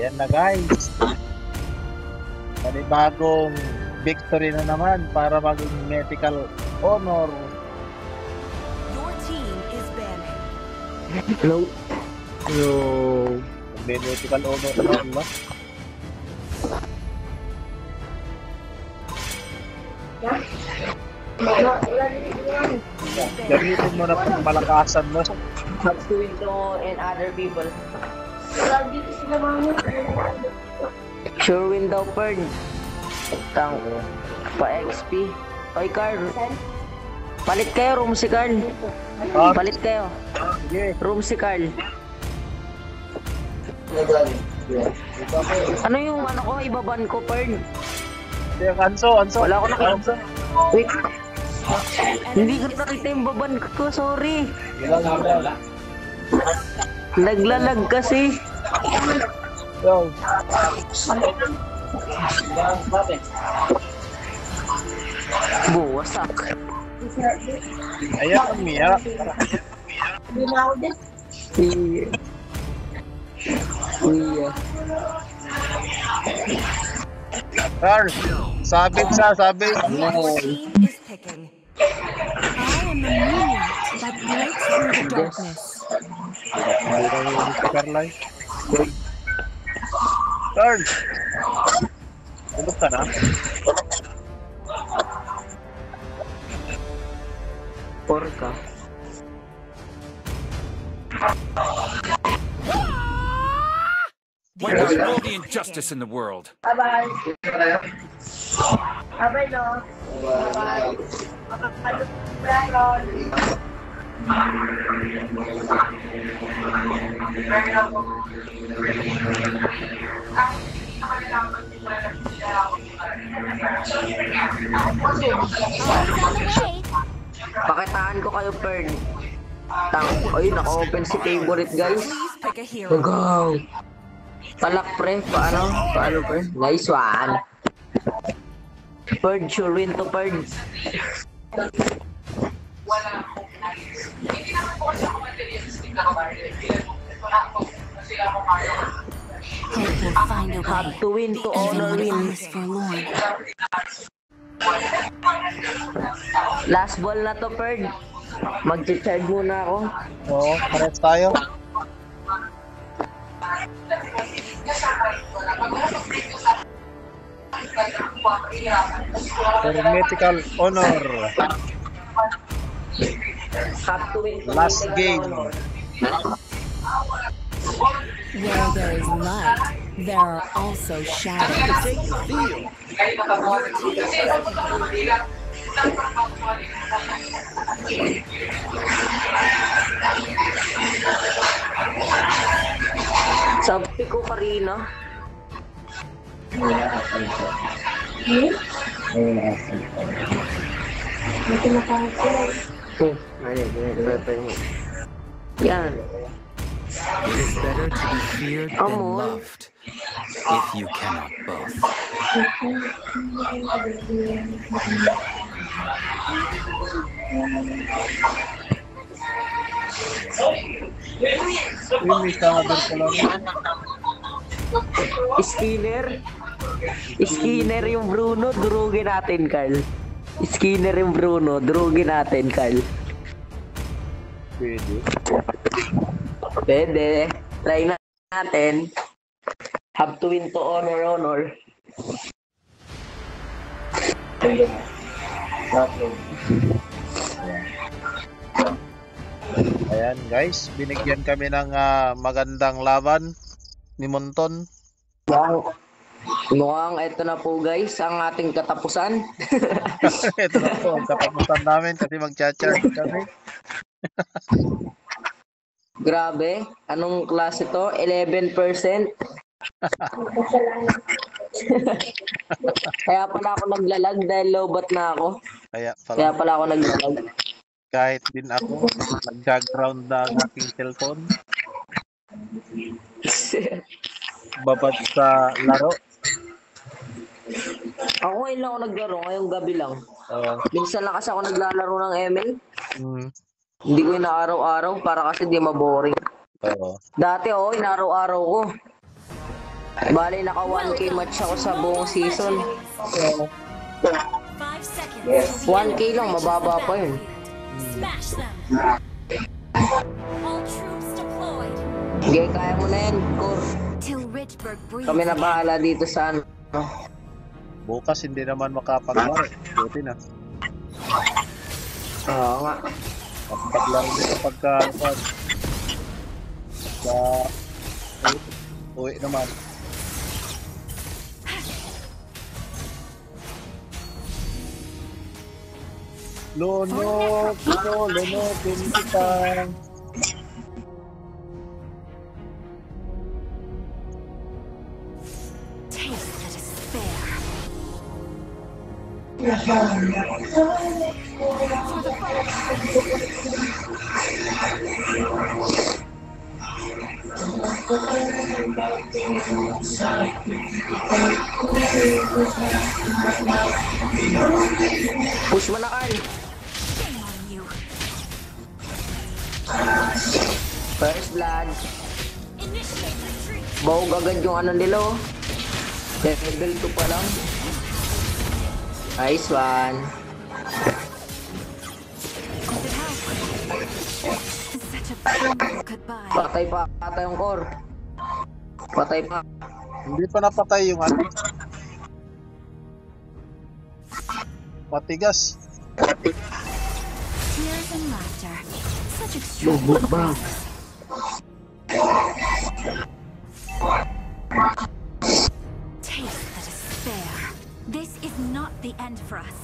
Ayan na guys. Panibagong victory na naman para maging medical honor. Your team is banning. Hello. Hello. Medical honor na naman, diba? Gamitin mo na pang malakasan mo. Have to window and other people. Sure window Pern. Tang pa XP. Oy Carl. Palit kayo room si Carl. Palit kayo. Room si Carl. Ano yung ano ko ibaban ko Pern? Anso. Wala ko nakita. Wait. Hindi ko nakita yung baban ko, sorry. Naglalag kasi. Yo. Buwasak. Ayan, umiyak. Iya. Carl, sabit. Your team is picking. I am the moonlight that breaks through the darkness. Carl! Tulog ka na? Porka. Where is all the injustice in the world? Bye-bye. Bye-bye, no. Bye-bye. Pakitaan ko kayo, Pern. Ay, naka-open si favorite, guys. Please pick a hero. Go! Talak, pre. Paano, pre? Nice one. Pern, sure win to Pern. Hope will find a way. Have to win to honor Even when all win. is forlorn. Last ball na to, Pern. Mag-charge muna ako. Oo, pares tayo. Medical honor. Have to win to Last win. game. Where there is light, there are also shadows. Sabi ko kanina. Yan. It is better to be feared than Amor. loved, if you cannot both. May sabi ko lang. Skinner yung Bruno, durugin natin, Carl. Skinner yung Bruno, durugin natin, Carl. Pwede. Try natin. Have to win to honor. Ayan guys, binigyan kami ng magandang laban ni Monton. Mukhang ito na po guys ang ating katapusan. Ito na po ang katapusan namin kasi mag-charge kami. Grabe, anong klase to? 11%? Kaya pala ako naglalag dahil lowbat na ako. Kaya pala ako naglalag. Kahit din ako, nag-background na ang aking cellphone. Babad sa laro. Ako ngayon lang ako naglaro, ngayong gabi lang. Minsan lang kasi ako naglalaro ng ML. Hindi ko inaaraw-araw para kasi di maboring. Dati inaaraw-araw ko. Bali, naka 1k match ako sa buong season. 5 seconds. 1k lang, mababa pa yun. Smash them. All troops deployed. Sige, kaya mo na yan, Core. Till Richburg breathes. Kami na bahala dito sa ano. Bukas hindi naman makapaglaro. Buti na. Oo nga. Paglaro nito pagka uwi naman. Lunok kita. Taste the despair. Push mo na, Carl. Shame on you. First blood. Initiate retreat. Bawag agad yung ano nila, oh. Level 2 pa lang. Nice one. Does it help? Such a painful goodbye. Patay pa ata yung Core. Patay pa. Hindi pa napatay yung ano. Matigas. Tears and laughter. Such extreme. Taste the despair. This is not the end for us.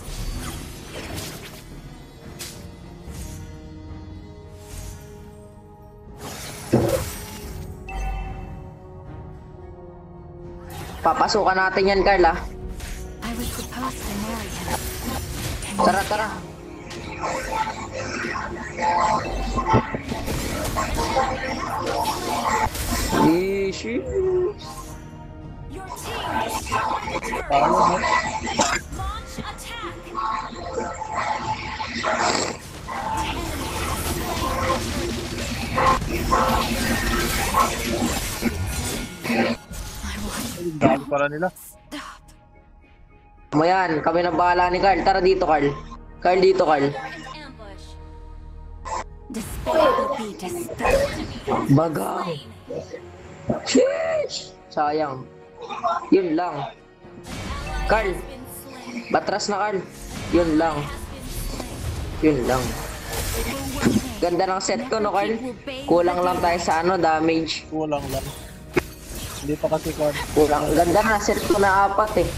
Papasukan natin yan, Carl, ah. I was supposed to marry him. Tara, tara. Yeesh. Your team destroyed the turret. Launch attack. Dami para nila. Stop. Mo yan, kami na bahala ni Carl. Tara dito, Carl. Carl, dito, Carl. Ambush. Despair will be dispelled. Bagang. Sheesh. Sayang. Yun lang. Carl. Been slain. Batras na, Carl. Yun lang. Yun lang. Ganda ng set ko, no, Carl? Kulang lang tayo sa ano, damage. Kulang lang. Hindi pa kasi kung Kulang. Ganda na, set ko na 4 eh.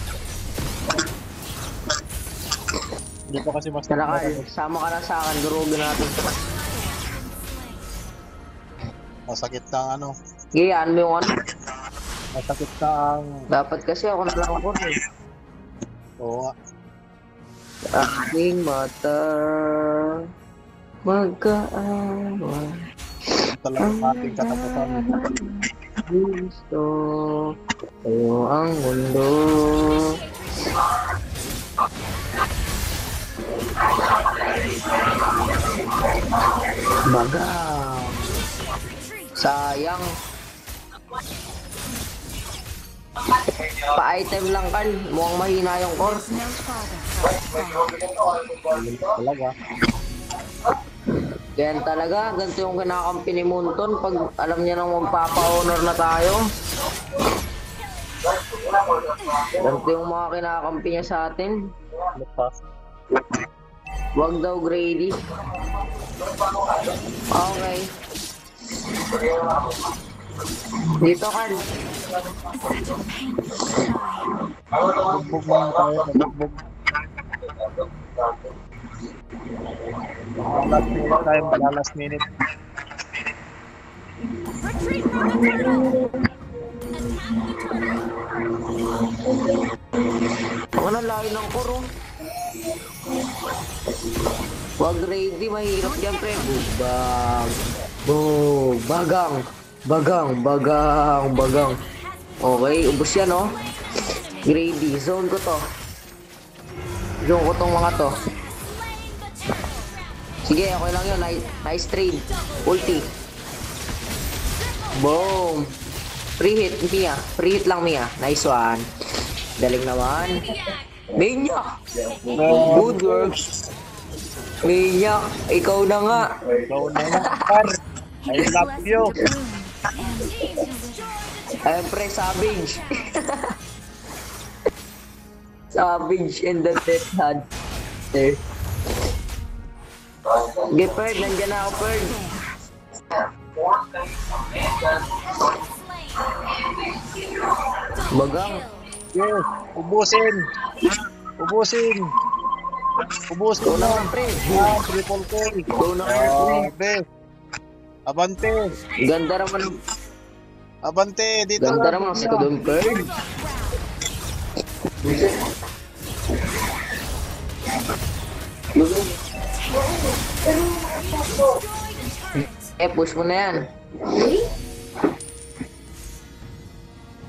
hindi pa kasi mas Tara, Carl. Sama ka na sa akin. Durugin natin. masakit na ang ano. Gayaan mo yung ano. Masakit na ang Dapat kasi ako na lang ako eh. oo nga. Aking mata magkaawa. Talagang ating katapusan. Gusto tayo ang mundo. Bagang. Sayang. Pa-item lang, Carl. Mukhang mahina yung core. No farther. Talaga. Ganyan talaga, ganito yung kinakampi ni Munton pag alam niya nang magpapa-honor na tayo. Ganito yung mga kinakampi niya sa atin. Lupas. Wag daw Grady. Okay. Dito, Carl. Bugbog mo lang tayo. Bugbog. Last minute tayo. Last minute. Retreat from the turtle. Ang ano, layo ng kuro. Wag Grady, mahirap yan, pre. Bug. Bug. Bagang. Bagang. Bagang. Bagang. Okay, ubos yan, oh. Grady, zone ko to. Zone ko tong mga to. Sige, okay lang yun. Nice trade. Ulti. Boom. Free hit, Mia. Free hit lang, Mia. Nice one. Galing naman. Minyak! Good works. Minyak, ikaw na nga. Ikaw na yan, par. I He is love blessed you. to bloom and Siyempre, Savage. Savage in the death hunt. Eh. Okay, Perd. Nandiyan na ako, Perd. Bagang. Yes, ubusin. Ubusin. Ubusin Ikaw na na. nga, pre. Triple kill. Ikaw na nga, pre. Grabe. Abante. Ganda naman. Abante. Dito Ganda lang. naman. Ikaw doon, Perd. Push mo na yan.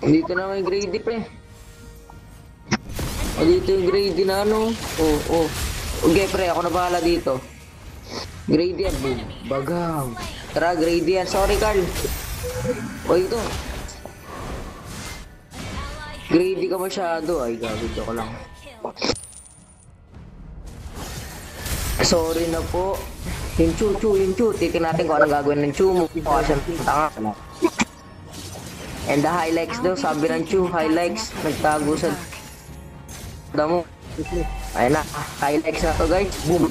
Dito na may grady, pre. Dito yung grady na ano. Oh. Okay, pre. Ako na bahala dito. Grady yan, boom. Bagang. Tara, grady yan. Sorry, Carl. O, ito. Grady ka masyado. Ay, gagawin ko lang. Sorry na po. Yung Chu. Titin natin kung anong gagawin ng Chu mo. Mukha siyang tanga. And the highlights daw, sabi ng Chu, highlights. Nagtago sa damo. Ayun na, highlights na to, guys. Boom.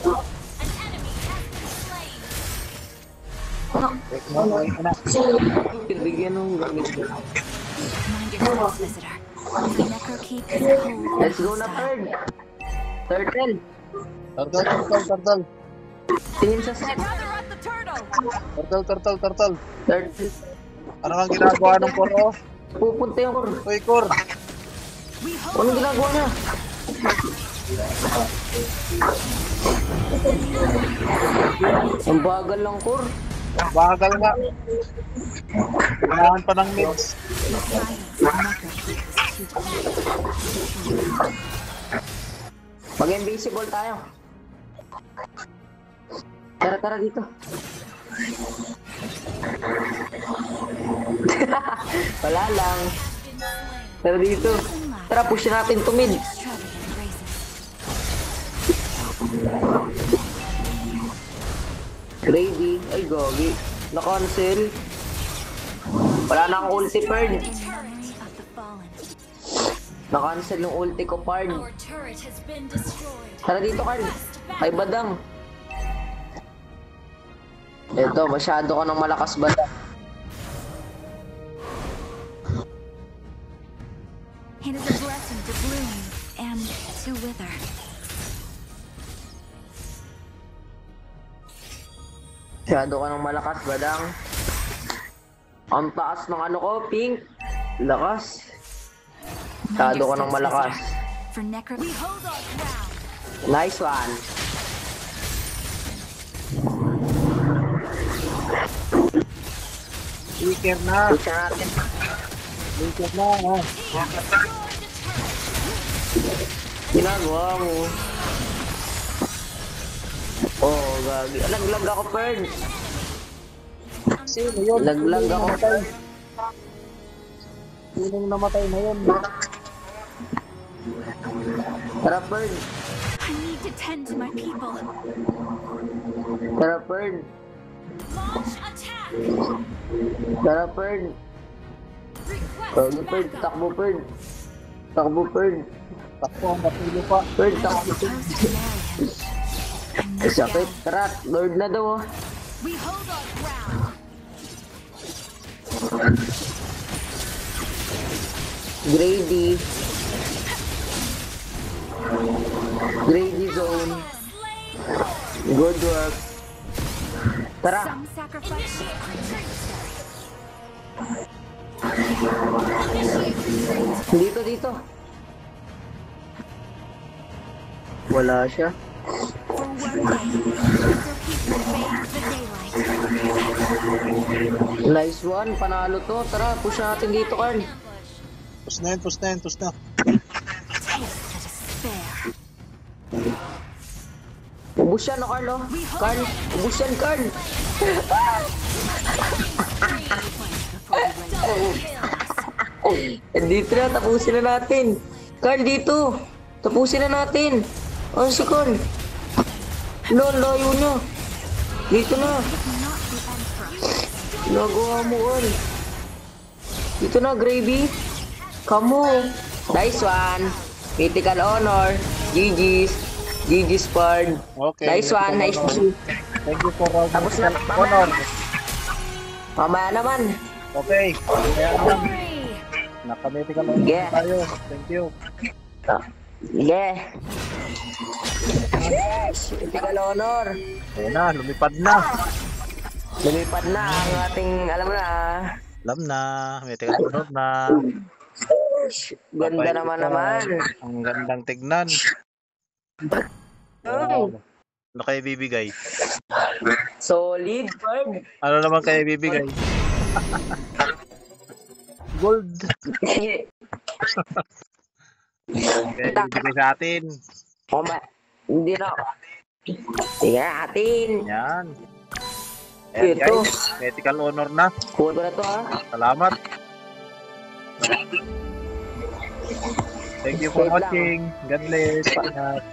Bigyan nung gamit ko. mind your fellow visitor. The Necrokeep is a cold. Let's go na, third. Turtle. Turtle. Tingin sa set. Turtle. Turtle. Ano ang ginagawa ng poro? Pupunta yung kor. Uy, Kor. Anong ginagawa niya? Ang bagal lang, kor. Bagal nga. Kailangan pa ng mix. Mag-invisible tayo. Tara dito. Wala lang. Tara dito. Tara, push natin to mid. Extravagant graces. Grady. Ay, gogi. Na-cancel. Wala na akong ulti, Perd. Turret of the fallen. Na-cancel yung ulti ko, Perd. Our turret has been destroyed. Tara dito, Perd. Ay, badang. Ito, masyado ka ng malakas, badang. It is a blessing to bloom and to wither. Masyado ka ng malakas, badang. Ang taas ng ano ko, pink. Lakas. Masyado ka ng malakas. For Necrokeep. We hold our ground. Nice one. Speaker na. Push natin. Speaker na. Oh. Ginagawa mo. Oh, gagi. Laglag ako, Perd. Sino yun? Laglag ako. Sinong namatay na yun? Tara, Perd. I need to tend to my people. Tara, Perd. Launch attack. Tara, Perd. Takbo, Perd. Takbo, Perd. Takbo, Perd. Takpo, matilo pa. Perd, takbo. Supposed to marry him. I'm Ay, sakit. Tara, Lord na daw, oh. We hold our ground. Grady. Grady zone. Good work. Tara. Some sacrifice. Dito. Wala siya. For one day, Necrokeep invades the daylight. Nice one. Panalo to. Tara, push natin dito, Carl. Push na. Taste the despair. Ubus yan, no, Carl, oh. Carl, ubus yan, Carl. Before we went Dito na, tapusin na natin. Carl, dito. Tapusin na natin. Oh, si Carl. Lol, layo na. Dito na. Nagawa mo, Carl. Dito na, Gravy. Kamu. Nice one. Mythical honor. GG's. GG's Pard. Okay. Nice one, nice one. Thank you for all Tapos the na, honor. Mamaya naman. Okay. Kaya naman. Victory! Nakamiti ka lang Yeah. tayo. Thank you. Yeah. Mythical honor. Ayan na, lumipad na. Lumipad na ang ating, alam mo na. Alam na. May tiga honor na. Ganda Papay naman ito. naman. Ang gandang tignan. Ay, Ano kayo bibigay? solid, Pard. Ano naman kayo bibigay? Gold. Kaya bibigay sa atin. Hindi na. Sige atin. Yan. Ayan Ito. guys. Ethical honor na. Kuha ko na to ha. Salamat. Thank you for Wait lang. watching. God bless. Ingat.